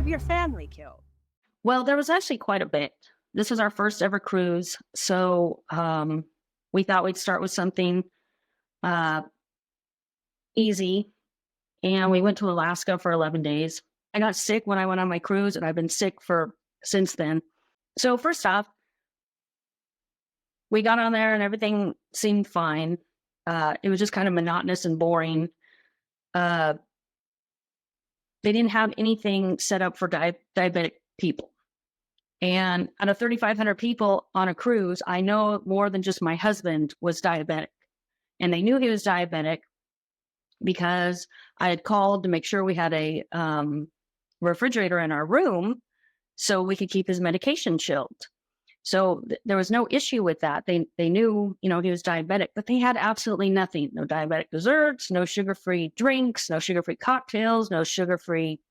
your family killed? Well, there was actually quite a bit. This was our first ever cruise, so we thought we'd start with something uh, easy, and we went to Alaska for 11 days. I got sick when I went on my cruise, and I've been sick for since then. So first off, we got on there, and everything seemed fine. It was just kind of monotonous and boring. Uh, they didn't have anything set up for diabetic people. And out of 3,500 people on a cruise, I know more than just my husband was diabetic. And they knew he was diabetic because I had called to make sure we had a refrigerator in our room so we could keep his medication chilled. So there was no issue with that. They knew, he was diabetic, but they had absolutely nothing. No diabetic desserts, no sugar-free drinks, no sugar-free cocktails, no sugar-free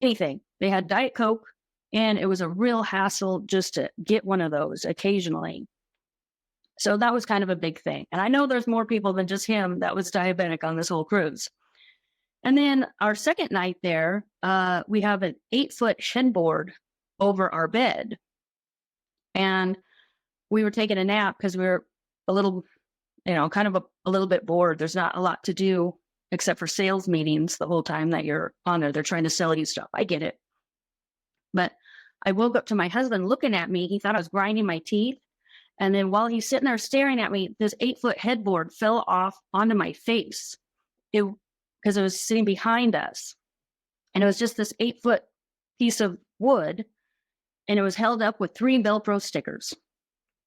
anything. They had Diet Coke, and it was a real hassle just to get one of those occasionally. So that was kind of a big thing. And I know there's more people than just him that was diabetic on this whole cruise. And then our second night there, we have an 8-foot headboard over our bed. And we were taking a nap because we were a little, kind of a little bit bored. There's not a lot to do except for sales meetings the whole time that you're on there. They're trying to sell you stuff. I get it. But I woke up to my husband looking at me. He thought I was grinding my teeth. And then while he's sitting there staring at me, this 8-foot headboard fell off onto my face because it was sitting behind us. And it was just this 8-foot piece of wood. And it was held up with 3 Velcro stickers.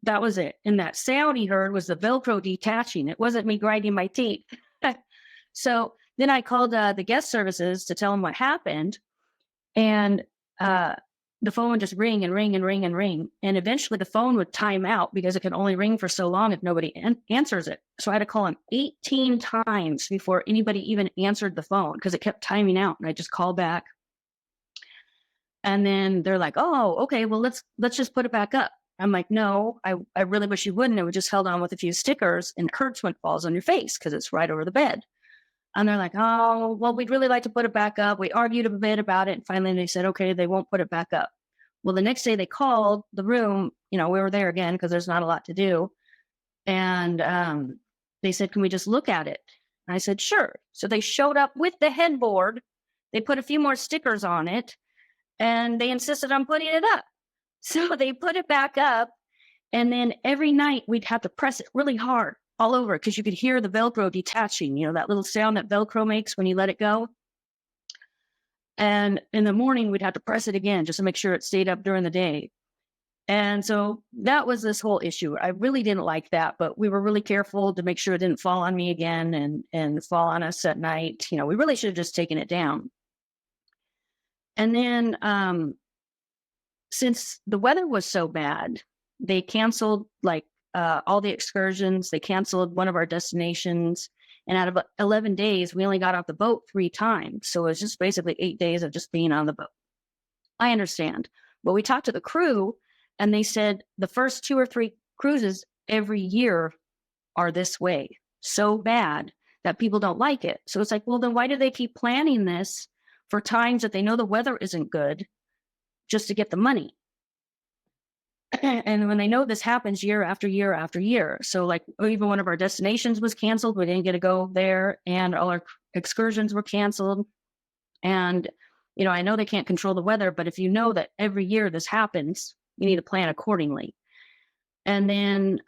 That was it. And that sound he heard was the Velcro detaching. It wasn't me grinding my teeth. So then I called the guest services to tell them what happened. And the phone would just ring and ring and ring and ring. And eventually the phone would time out because it could only ring for so long if nobody answers it. So I had to call him 18 times before anybody even answered the phone because it kept timing out. And I just called back. And then they're like, oh, okay, well, let's just put it back up. I'm like, no, I really wish you wouldn't. It was just held on with a few stickers and it hurts when it falls on your face because it's right over the bed. And they're like, oh, well, we'd really like to put it back up. We argued a bit about it. And finally they said, okay, they won't put it back up. Well, the next day they called the room, we were there again because there's not a lot to do. And they said, can we just look at it? And I said, sure. So they showed up with the headboard. They put a few more stickers on it. And they insisted on putting it up. So they put it back up. And then every night we'd have to press it really hard all over because you could hear the Velcro detaching, that little sound that Velcro makes when you let it go. And in the morning, we'd have to press it again just to make sure it stayed up during the day. And so that was this whole issue. I really didn't like that, but we were really careful to make sure it didn't fall on me again and fall on us at night. We really should have just taken it down. And then since the weather was so bad, they canceled all the excursions. They canceled one of our destinations. And out of 11 days, we only got off the boat 3 times. So it was just basically 8 days of just being on the boat. I understand. But we talked to the crew and they said the first 2 or 3 cruises every year are this way. So bad that people don't like it. So it's like, well, then why do they keep planning this for times that they know the weather isn't good just to get the money? And when they know this happens year after year after year. So even one of our destinations was canceled. We didn't get to go there and all our excursions were canceled. And, I know they can't control the weather, but if you know that every year this happens, you need to plan accordingly. And then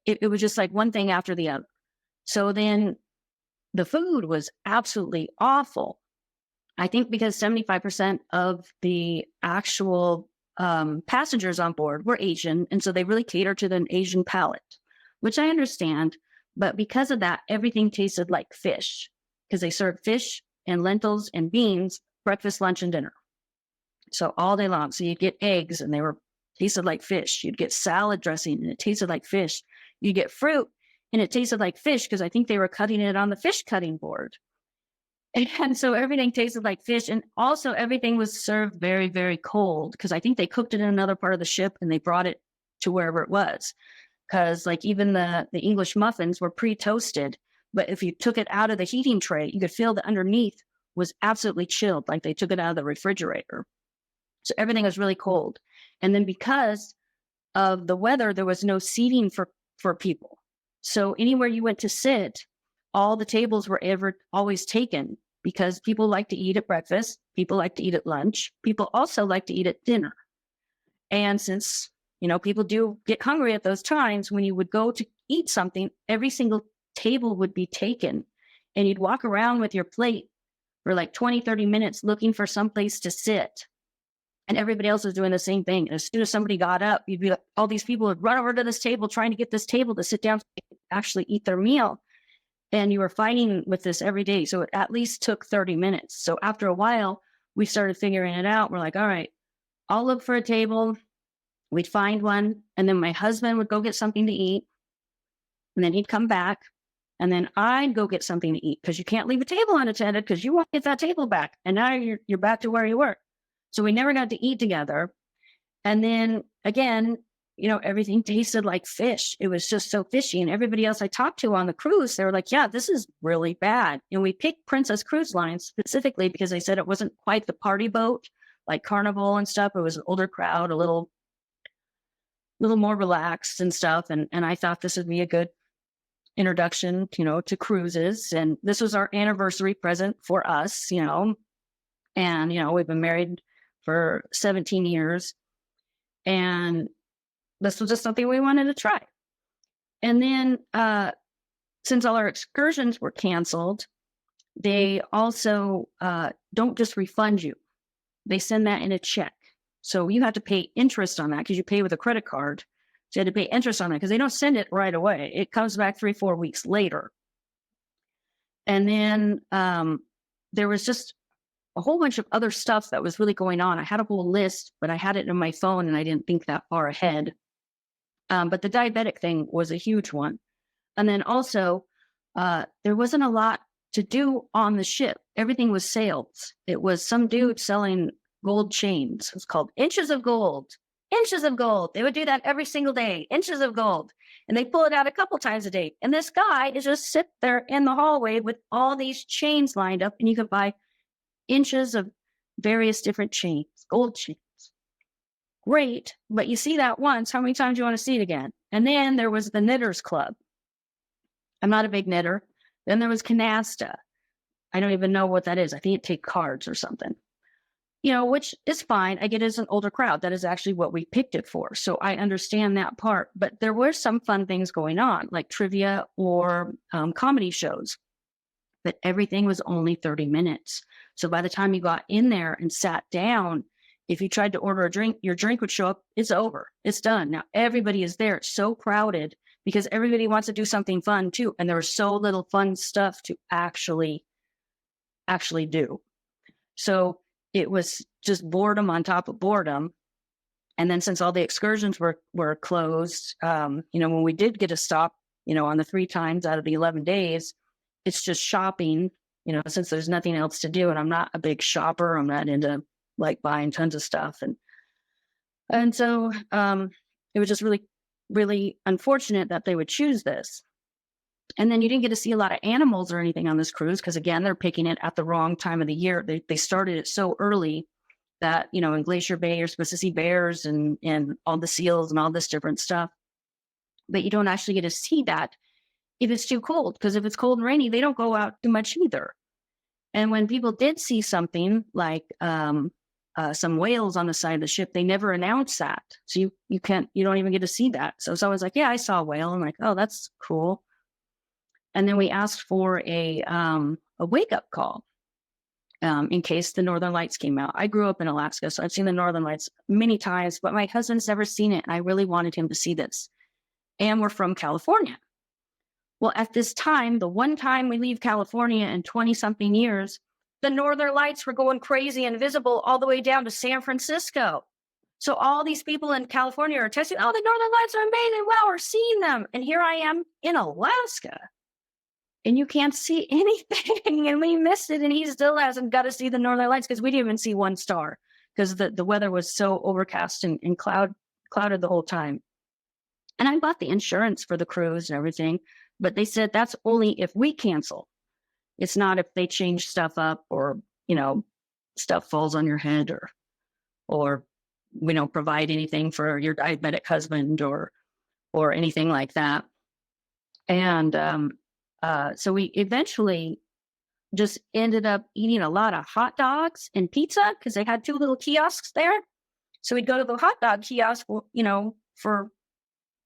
it was just like one thing after the other. So then the food was absolutely awful. I think because 75% of the actual passengers on board were Asian. And so they really cater to the Asian palate, which I understand. But because of that, everything tasted like fish because they served fish and lentils and beans, breakfast, lunch, and dinner. So all day long. So you'd get eggs and they tasted like fish. You'd get salad dressing and it tasted like fish. You'd get fruit and it tasted like fish because I think they were cutting it on the fish cutting board. And so everything tasted like fish. And also everything was served very, very cold because I think they cooked it in another part of the ship and they brought it to wherever it was. Because even the English muffins were pre-toasted. But if you took it out of the heating tray, you could feel that underneath was absolutely chilled, like they took it out of the refrigerator. So everything was really cold. And then because of the weather, there was no seating for people. So anywhere you went to sit, all the tables were always taken, because people like to eat at breakfast, people like to eat at lunch, people also like to eat at dinner. And since, people do get hungry at those times, when you would go to eat something, every single table would be taken, and you'd walk around with your plate for like 20, 30 minutes looking for someplace to sit. And everybody else was doing the same thing. And as soon as somebody got up, you'd be like, all these people would run over to this table trying to get this table to sit down so they could actually eat their meal. And you were fighting with this every day. So it at least took 30 minutes. So after a while, we started figuring it out. We're like, all right, I'll look for a table. We'd find one. And then my husband would go get something to eat. And then he'd come back. And then I'd go get something to eat, because you can't leave a table unattended, because you want to get that table back. And now you're back to where you were. So we never got to eat together. And then again, everything tasted like fish. It was just so fishy. And everybody else I talked to on the cruise, they were like, yeah, this is really bad. And we picked Princess Cruise Line specifically because they said it wasn't quite the party boat like Carnival and stuff. It was an older crowd, a little more relaxed and stuff. And I thought this would be a good introduction, to cruises. And this was our anniversary present for us, and, we've been married for 17 years. And this was just something we wanted to try. And then since all our excursions were canceled, they also don't just refund you. They send that in a check. So you have to pay interest on that, because you pay with a credit card. So you had to pay interest on that, because they don't send it right away. It comes back 3-4 weeks later. And then there was just a whole bunch of other stuff that was really going on. I had a whole list, but I had it in my phone and I didn't think that far ahead. But the diabetic thing was a huge one. And then also, there wasn't a lot to do on the ship. Everything was sales. It was some dude selling gold chains. It was called Inches of Gold. Inches of gold. They would do that every single day. Inches of gold. And they pull it out a couple times a day. And this guy is just sit there in the hallway with all these chains lined up, and you could buy inches of various different chains, gold chains. Great. But you see that once, how many times do you want to see it again? And then there was the Knitters Club. I'm not a big knitter. Then there was Canasta. I don't even know what that is. I think it takes cards or something. Which is fine. I get it as an older crowd. That is actually what we picked it for. So I understand that part. But there were some fun things going on, like trivia or comedy shows. But everything was only 30 minutes. So by the time you got in there and sat down, if you tried to order a drink, your drink would show up. It's over. It's done. Now everybody is there. It's so crowded because everybody wants to do something fun too. And there was so little fun stuff to actually do. So it was just boredom on top of boredom. And then since all the excursions were closed, when we did get a stop, on the 3 times out of the 11 days, it's just shopping, since there's nothing else to do. And I'm not a big shopper. I'm not into like buying tons of stuff. And so it was just really, really unfortunate that they would choose this. And then you didn't get to see a lot of animals or anything on this cruise, because again, they're picking it at the wrong time of the year. They started it so early that, in Glacier Bay, you're supposed to see bears and all the seals and all this different stuff. But you don't actually get to see that if it's too cold, because if it's cold and rainy, they don't go out too much either. And when people did see something like some whales on the side of the ship, they never announced that. So you don't even get to see that. So someone's like, yeah, I saw a whale. I'm like, oh, that's cool. And then we asked for a wake-up call in case the Northern Lights came out. I grew up in Alaska, so I've seen the Northern Lights many times, but my husband's never seen it, and I really wanted him to see this. And we're from California. Well, at this time, the one time we leave California in 20-something years, the Northern Lights were going crazy and visible all the way down to San Francisco. So all these people in California are testing, oh, the Northern Lights are amazing. Wow, we're seeing them. And here I am in Alaska. And you can't see anything, and we missed it, and he still hasn't got to see the Northern Lights because we didn't even see one star because the weather was so overcast and clouded the whole time. And I bought the insurance for the cruise and everything, but they said that's only if we cancel. It's not if they change stuff up or, you know, stuff falls on your head or we don't provide anything for your diabetic husband or anything like that. And so we eventually just ended up eating a lot of hot dogs and pizza because they had 2 little kiosks there. So we'd go to the hot dog kiosk, you know, for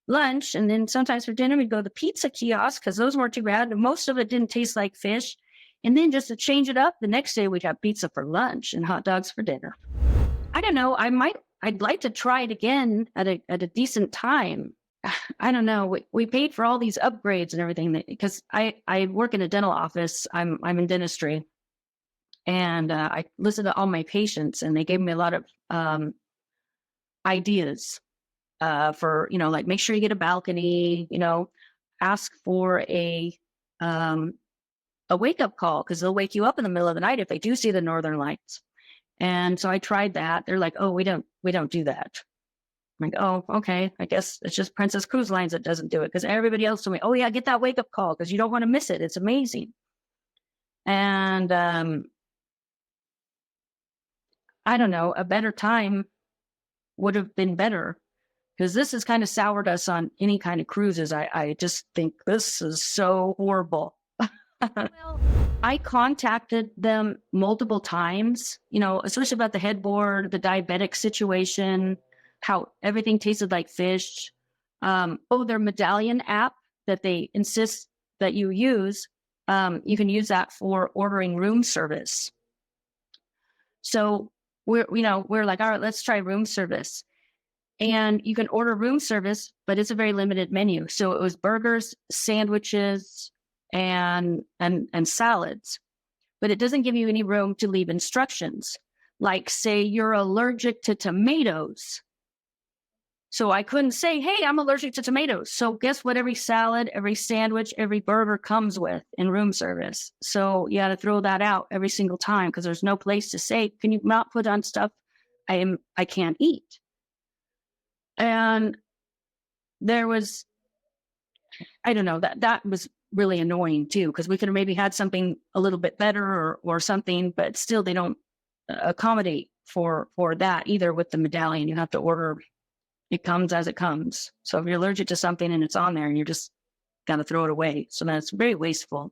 lunch, and then sometimes for dinner we'd go to the pizza kiosk because those weren't too bad. And most of it didn't taste like fish. And then just to change it up, the next day we'd have pizza for lunch and hot dogs for dinner. I don't know. I'd like to try it again at a decent time. I don't know. We paid for all these upgrades and everything because I work in a dental office. I'm in dentistry, and I listened to all my patients, and they gave me a lot of ideas for, you know, like make sure you get a balcony, you know, ask for a wake up call because they'll wake you up in the middle of the night if they do see the northern lights. And so I tried that. They're like, oh, we don't do that. I'm like, oh, okay. I guess it's just Princess Cruise Lines that doesn't do it because everybody else told me, oh yeah, get that wake up call because you don't want to miss it. It's amazing. And I don't know, a better time would have been better because this has kind of soured us on any kind of cruises. I just think this is so horrible. Well, I contacted them multiple times, you know, especially about the headboard, the diabetic situation, how everything tasted like fish. Their medallion app that they insist that you use, you can use that for ordering room service. So we're like, all right, let's try room service. And you can order room service, but it's a very limited menu. So it was burgers, sandwiches, and salads. But it doesn't give you any room to leave instructions. Like, say you're allergic to tomatoes. So I couldn't say, hey, I'm allergic to tomatoes. So guess what every salad, every sandwich, every burger comes with in room service. So you got to throw that out every single time because there's no place to say, can you not put on stuff I can't eat? And there was, I don't know, that was really annoying too, because we could have maybe had something a little bit better or something, but still they don't accommodate for that either with the medallion. You have to order, it comes as it comes. So if you're allergic to something and it's on there and you're just got to throw it away. So that's very wasteful.